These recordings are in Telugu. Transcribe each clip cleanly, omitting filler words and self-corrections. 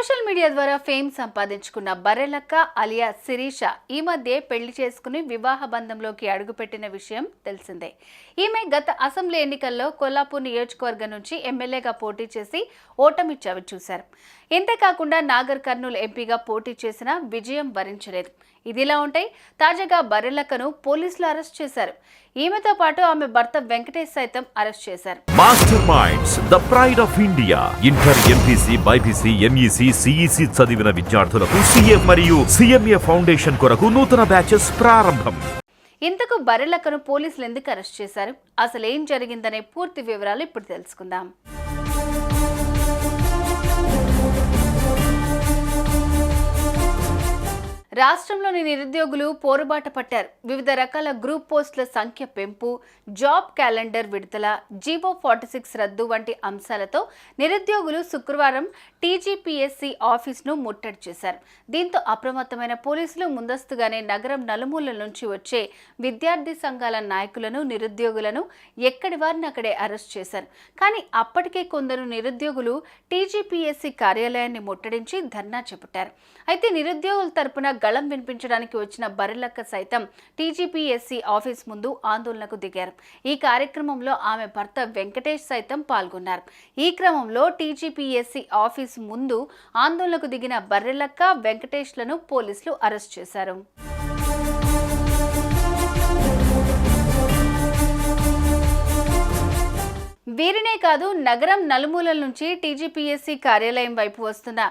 సోషల్ మీడియా ద్వారా ఫేమ్ సంపాదించుకున్న బర్రెలక్క అలియా శిరీష ఈ మధ్య పెళ్లి చేసుకుని వివాహ బంధంలోకి అడుగుపెట్టిన విషయం తెలిసిందే. ఈమె గత అసెంబ్లీ ఎన్నికల్లో కొల్లాపూర్ నియోజకవర్గం నుంచి ఎమ్మెల్యేగా పోటీ చేసి ఓటమి చవిచూశారు. ఇంతేకాకుండా నాగర్ కర్నూలు ఎంపీగా పోటీ చేసిన విజయం వరించలేదు. ఇదిలా ఉంటే తాజాగా బర్రెలక్కను పోలీసులు అరెస్ట్ చేశారు. ఈమెతో పాటు ఆమె భర్త వెంకటేష్ సైతం అరెస్ట్ చేశారు. Master minds the pride of India. Inter, MPC, BiPC, MEC, CEC చదివిన విద్యార్థులకు సీఏ మరియు సిఎంఏ ఫౌండేషన్ కొరకు నూతన బ్యాచెస్ ప్రారంభం. ఇంతకు బర్రెలక్కను పోలీసులు ఎందుకు అరెస్ట్ చేశారు, అసలు ఏం జరిగిందనే పూర్తి వివరాలు ఇప్పుడు తెలుసుకుందాం. రాష్ట్రంలోని నిరుద్యోగులు పోరుబాట పట్టారు. వివిధ రకాల గ్రూప్ పోస్టుల సంఖ్య పెంపు, జాబ్ క్యాలెండర్ విడుదల, జీవో 46 రద్దు వంటి అంశాలతో నిరుద్యోగులు శుక్రవారం టీజీపీఎస్సీ ఆఫీసును ముట్టడి చేశారు. దీంతో అప్రమత్తమైన పోలీసులు ముందస్తుగానే నగరం నలుమూలల నుంచి వచ్చే విద్యార్థి సంఘాల నాయకులను, నిరుద్యోగులను ఎక్కడి వారిని అక్కడే అరెస్ట్ చేశారు. కానీ అప్పటికే కొందరు నిరుద్యోగులు టీజీపీఎస్సీ కార్యాలయాన్ని ముట్టడించి ధర్నా చేపట్టారు. అయితే నిరుద్యోగుల తరపున గళం వినిపించడానికి వచ్చిన బర్రెలక్క సైతం టీజీపీఎస్సీ ఆఫీస్ ముందు ఆందోళనకు దిగారు. ఈ కార్యక్రమంలో ఆమె భర్త వెంకటేష్ సైతం పాల్గొన్నారు. ఈ క్రమంలో టీజీపీఎస్సీ ఆఫీస్ ముందు ఆందోళనకు దిగిన బర్రెలక్క, వెంకటేష్లను పోలీసులు అరెస్ట్ చేశారు. వీరినే కాదు, నగరం నలుమూలల నుంచి టీజీపీఎస్సీ కార్యాలయం వైపు వస్తున్న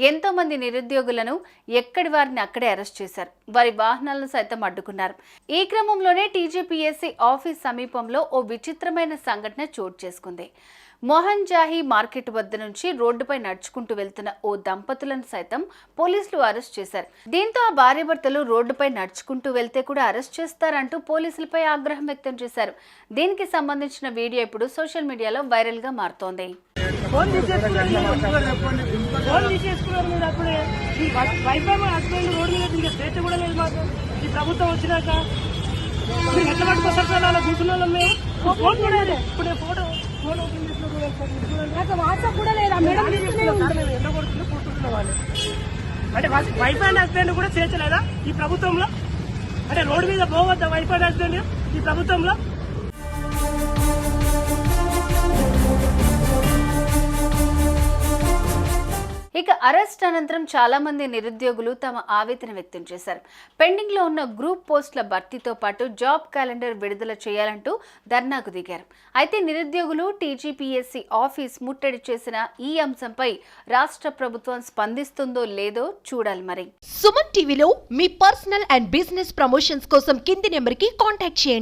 ఎంతో మంది నిరుద్యోగులను ఎక్కడి వారిని అక్కడే అరెస్ట్ చేశారు. వారి వాహనాలను సైతం అడ్డుకున్నారు. ఈ క్రమంలోనే టీజీపీఎస్సీ ఆఫీస్ సమీపంలో ఓ విచిత్రమైన సంఘటన చోటు చేసుకుంది. మోహన్ జాహీ మార్కెట్ వద్ద నుంచి రోడ్డుపై నడుచుకుంటూ వెళ్తున్న ఓ దంపతులను సైతం పోలీసులు అరెస్ట్ చేశారు. దీంతో ఆ భార్యాభర్తలు రోడ్డుపై నడుచుకుంటూ వెళ్తే కూడా అరెస్ట్ చేస్తారంటూ పోలీసులపై ఆగ్రహం వ్యక్తం చేశారు. దీనికి సంబంధించిన వీడియో ఇప్పుడు సోషల్ మీడియాలో వైరల్ గా మారుతోంది. అంటే వైఫ్ అండ్ హస్బెండ్ కూడా చేర్చలేదా ఈ ప్రభుత్వంలో? అంటే రోడ్డు మీద పోవద్దా వైఫ్ అండ్ హస్బెండ్ ఈ ప్రభుత్వంలో? ఇక అరెస్ట్ అనంతరం చాలా మంది నిరుద్యోగులు తమ ఆవేదన వ్యక్తం చేశారు. పెండింగ్ లో ఉన్న గ్రూప్ పోస్టుల భర్తీతో పాటు జాబ్ క్యాలెండర్ విడుదల చేయాలంటూ ధర్నాకు దిగారు. అయితే నిరుద్యోగులు టీజీపీఎస్సీ ఆఫీస్ ముట్టడి చేసిన ఈ అంశంపై రాష్ట్ర ప్రభుత్వం స్పందిస్తుందో లేదో చూడాలి. మరి సుమన్ టీవీలో మీ పర్సనల్ అండ్ బిజినెస్ ప్రమోషన్స్ కోసం కింది నెంబర్కి కాంటాక్ట్ చేయండి.